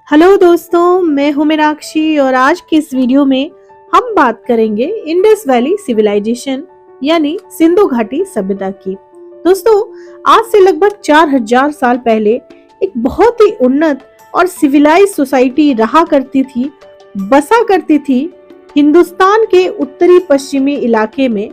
Hello दोस्तों, मैं हूं मीनाक्षी और आज की इस वीडियो में हम बात करेंगे इंडस वैली सिविलाइजेशन यानी सिंधु घाटी सभ्यता की। दोस्तों, आज से लगभग 4000 साल पहले एक बहुत ही उन्नत और सिविलाइज सोसाइटी रहा करती थी, बसा करती थी हिंदुस्तान के उत्तरी पश्चिमी इलाके में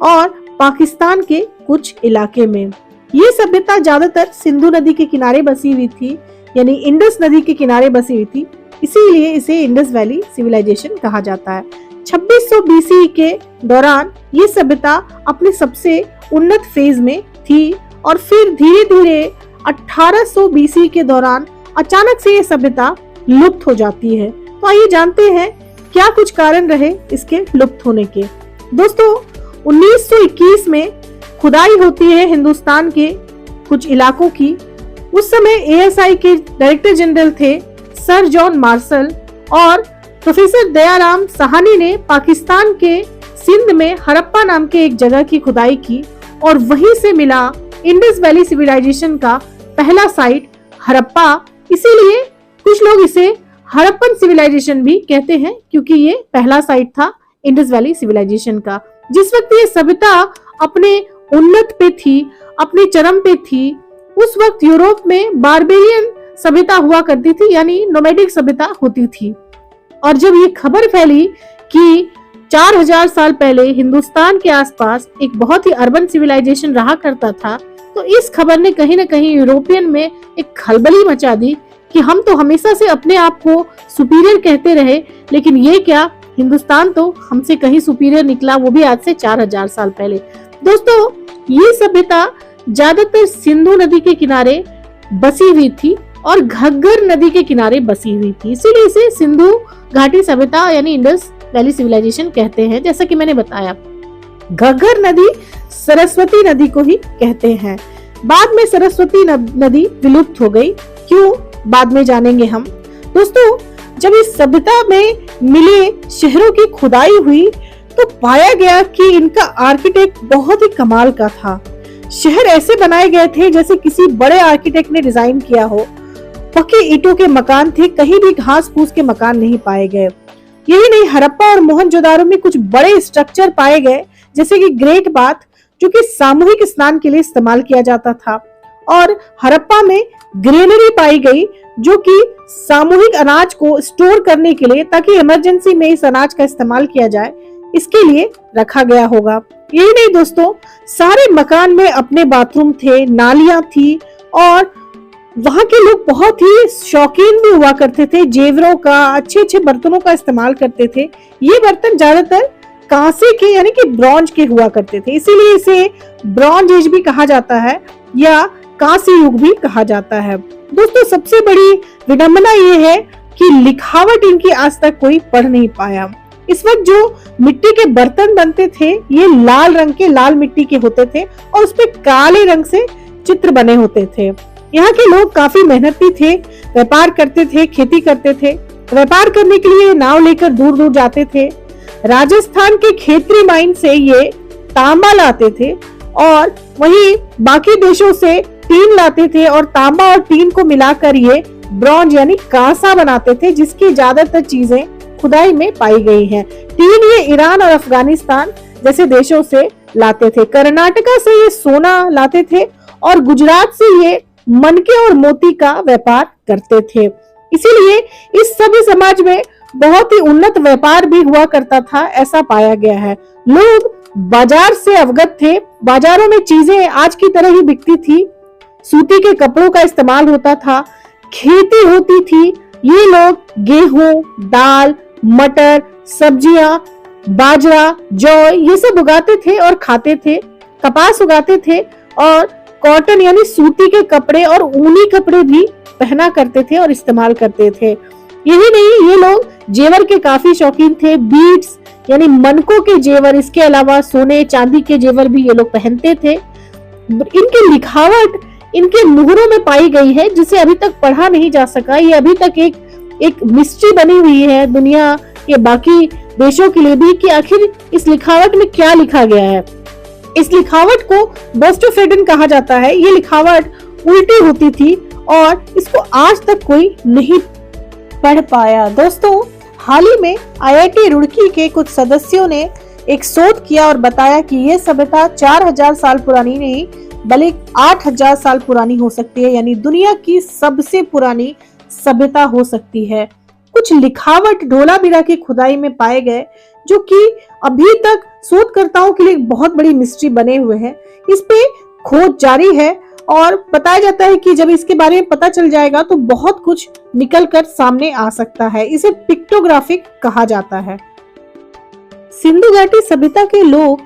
और पाकिस्तान के कुछ इलाके में। ये सभ्यता ज्यादातर सिंधु नदी के किनारे बसी हुई थी, यानी इंडस नदी के किनारे बसी हुई थी, इसीलिए इसे इंडस वैली सिविलाइजेशन कहा जाता है। 2600 बीसी के दौरान ये सभ्यता अपने सबसे उन्नत फेज में थी और फिर धीरे धीरे 1800 बीसी के दौरान अचानक से ये सभ्यता लुप्त हो जाती है। तो आइए जानते हैं क्या कुछ कारण रहे इसके लुप्त होने के। दोस्तों, 1921 में खुदाई होती है हिंदुस्तान के कुछ इलाकों की। उस समय एएसआई के डायरेक्टर जनरल थे सर जॉन मार्शल और प्रोफेसर दयाराम साहनी ने पाकिस्तान के सिंध में हड़प्पा नाम के एक जगह की खुदाई की और वहीं से मिला इंडस वैली सिविलाइजेशन का पहला साइट हड़प्पा। इसीलिए कुछ लोग इसे हड़प्पन सिविलाइजेशन भी कहते हैं, क्योंकि ये पहला साइट था इंडस वैली सिविलाइजेशन का। जिस वक्त ये सभ्यता अपने उन्नत पे थी, अपने चरम पे थी, उस वक्त यूरोप में बारबेरियन सभ्यता हुआ करती थी, यानी नोमैडिक सभ्यता होती थी। और जब ये खबर फैली कि 4000 साल पहले हिंदुस्तान के आसपास एक बहुत ही अर्बन सिविलाइजेशन रहा करता था, तो इस खबर ने कहीं ना कहीं यूरोपियन में एक खलबली मचा दी कि हम तो हमेशा से अपने आप को सुपीरियर कहते रहे, लेकिन ये क्या, हिंदुस्तान तो हमसे कहीं सुपीरियर निकला, वो भी आज से 4000 साल पहले। दोस्तों, ये सभ्यता ज्यादातर सिंधु नदी के किनारे बसी हुई थी और घग्गर नदी के किनारे बसी हुई थी, इसीलिए इसे सिंधु घाटी सभ्यता यानी इंडस वैली सिविलाइजेशन कहते हैं। जैसा कि मैंने बताया, घग्गर नदी सरस्वती नदी को ही कहते हैं। बाद में सरस्वती नदी विलुप्त हो गई, क्यों बाद में जानेंगे हम। दोस्तों, जब इस सभ्यता में मिले शहरों की खुदाई हुई तो पाया गया कि इनका आर्किटेक्ट बहुत ही कमाल का था। शहर ऐसे बनाए गए थे जैसे किसी बड़े आर्किटेक्ट ने डिजाइन किया हो। पक्के ईंटों के मकान थे, कहीं भी घास फूस के मकान नहीं पाए गए। यही नहीं, हड़प्पा और मोहनजोदारो में कुछ बड़े स्ट्रक्चर पाए गए, जैसे कि ग्रेट बाथ, जो कि सामूहिक स्नान के लिए इस्तेमाल किया जाता था। और हड़प्पा में ग्रेनरी पाई गई, जो कि सामूहिक अनाज को स्टोर करने के लिए, ताकि इमरजेंसी में इस अनाज का इस्तेमाल किया जाए, इसके लिए रखा गया होगा। यही नहीं दोस्तों, सारे मकान में अपने बाथरूम थे, नालियां थी और वहां के लोग बहुत ही शौकीन भी हुआ करते थे, जेवरों का, अच्छे अच्छे बर्तनों का इस्तेमाल करते थे। ये बर्तन ज्यादातर कांसे के यानी कि ब्रॉन्ज के हुआ करते थे, इसीलिए इसे ब्रॉन्ज एज भी कहा जाता है या कांस्य युग भी कहा जाता है। दोस्तों, सबसे बड़ी विडंबना ये है कि लिखावट इनकी आज तक कोई पढ़ नहीं पाया। इस वक्त जो मिट्टी के बर्तन बनते थे ये लाल रंग के, लाल मिट्टी के होते थे और उस पे काले रंग से चित्र बने होते थे। यहाँ के लोग काफी मेहनती थे, व्यापार करते थे, खेती करते थे। व्यापार करने के लिए नाव लेकर दूर दूर जाते थे। राजस्थान के खेतरी माइन से ये तांबा लाते थे और वहीं बाकी देशों से टीन लाते थे और तांबा और टीन को मिलाकर ये ब्रॉन्ज यानी कांसा बनाते थे, जिसकी ज्यादातर चीजें खुदाई में पाई गई हैं। टीन ये ईरान और अफगानिस्तान जैसे देशों से लाते थे। कर्नाटका से ये सोना लाते थे और गुजरात से ये मनके और मोती का व्यापार करते थे। इसीलिए इस सभ्य समाज में बहुत ही उन्नत व्यापार भी हुआ करता था, ऐसा पाया गया है। लोग बाजार से अवगत थे, बाजारों में चीजें आज की तरह ही बिकती थी। सूती के कपड़ों का इस्तेमाल होता था, खेती होती थी। ये लोग गेहूं, दाल, मटर, सब्जियां, बाजरा, जौ ये सब उगाते थे और खाते थे। कपास उगाते थे और कॉटन यानी सूती के कपड़े और ऊनी कपड़े भी पहना करते थे और इस्तेमाल करते थे। यही नहीं, ये लोग जेवर के काफी शौकीन थे। बीड्स यानी मनकों के जेवर, इसके अलावा सोने चांदी के जेवर भी ये लोग पहनते थे। इनकी लिखावट इनके मुहरों में पाई गई है, जिसे अभी तक पढ़ा नहीं जा सका। ये अभी तक एक मिस्ट्री बनी हुई है दुनिया के बाकी देशों के लिए भी कि आखिर इस लिखावट में क्या लिखा गया है। इस लिखावट को बोस्टोफेडन कहा जाता है। ये लिखावट उल्टी होती थी और इसको आज तक कोई नहीं बढ़ पाया। दोस्तों, हाल ही में IIT रुड़की के कुछ सदस्यों ने एक शोध किया और बताया कि ये सभ्यता 4000 साल पुरानी नहीं बल्कि 8000 साल पुरानी हो सकती है, यानी दुनिया की सबसे पुरानी सभ्यता हो सकती है। कुछ लिखावट धोलावीरा की खुदाई में पाए गए जो कि अभी तक शोधकर्ताओं के लिए बहुत बड़ी मिस्ट्री बने हुए हैं। इस पे खोज जारी है और बताया जाता है कि जब इसके बारे में पता चल जाएगा तो बहुत कुछ निकल कर सामने आ सकता है। इसे पिक्टोग्राफिक कहा जाता है। सिंधु घाटी सभ्यता के लोग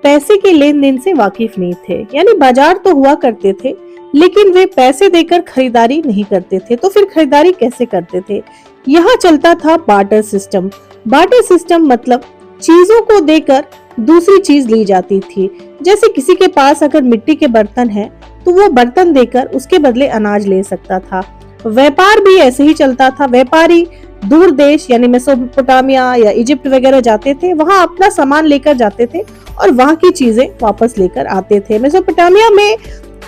पैसे के लेन देन से वाकिफ नहीं थे, यानी बाजार तो हुआ करते थे लेकिन वे पैसे देकर खरीदारी नहीं करते थे। तो फिर खरीदारी कैसे करते थे? यहाँ चलता था बार्टर सिस्टम। बार्टर सिस्टम मतलब चीजों को देकर दूसरी चीज ली जाती थी। जैसे किसी के पास अगर मिट्टी के बर्तन है तो वो बर्तन देकर उसके बदले अनाज ले सकता था। व्यापार भी ऐसे ही चलता था। व्यापारी दूर देश यानी मेसोपोटामिया या इजिप्ट वगैरह जाते थे, वहां अपना सामान लेकर जाते थे और वहां की चीजें वापस लेकर आते थे। मेसोपोटामिया में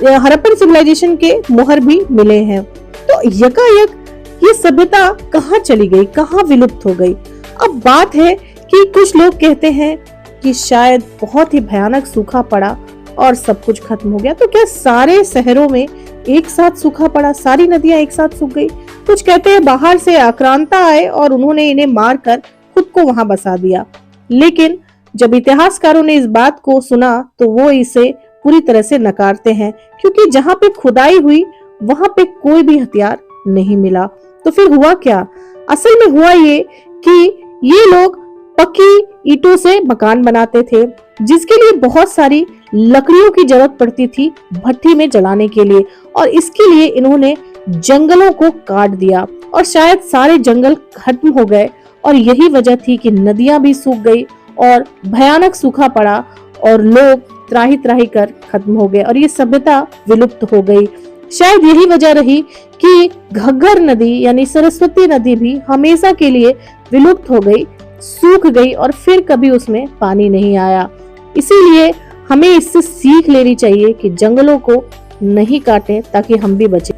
हड़प्पन सिविलाइजेशन के मोहर भी मिले हैं। तो यकायक ये सभ्यता कहाँ चली गई, कहाँ विलुप्त हो गई? अब बात है कि कुछ लोग कहते हैं कि शायद बहुत ही भयानक सूखा पड़ा और सब कुछ खत्म हो गया। तो क्या सारे शहरों में एक साथ सूखा पड़ा, सारी नदियां एक साथ सूख गई? कुछ कहते हैं बाहर से आक्रांता आए और उन्होंने इन्हें मारकर खुद को वहां बसा दिया। लेकिन जब इतिहासकारों ने इस बात को सुना तो वो इसे पूरी तरह से नकारते हैं, क्योंकि जहां पे खुदाई हुई वहां पे कोई भी हथियार नहीं मिला। तो फिर हुआ क्या? असल में हुआ ये कि ये लोग पक्की ईंटों से मकान बनाते थे, जिसके लिए बहुत सारी लकड़ियों की जरूरत पड़ती थी भट्टी में जलाने के लिए, और इसके लिए इन्होंने जंगलों को काट दिया और शायद सारे जंगल खत्म हो गए और यही वजह थी कि नदियां भी सूख गई और भयानक सूखा पड़ा और लोग त्राही त्राही कर खत्म हो गए और ये सभ्यता विलुप्त हो गई। शायद यही वजह रही कि घग्गर नदी यानी सरस्वती नदी भी हमेशा के लिए विलुप्त हो गई, सूख गई और फिर कभी उसमें पानी नहीं आया। इसीलिए हमें इससे सीख लेनी चाहिए कि जंगलों को नहीं काटें ताकि हम भी बचें।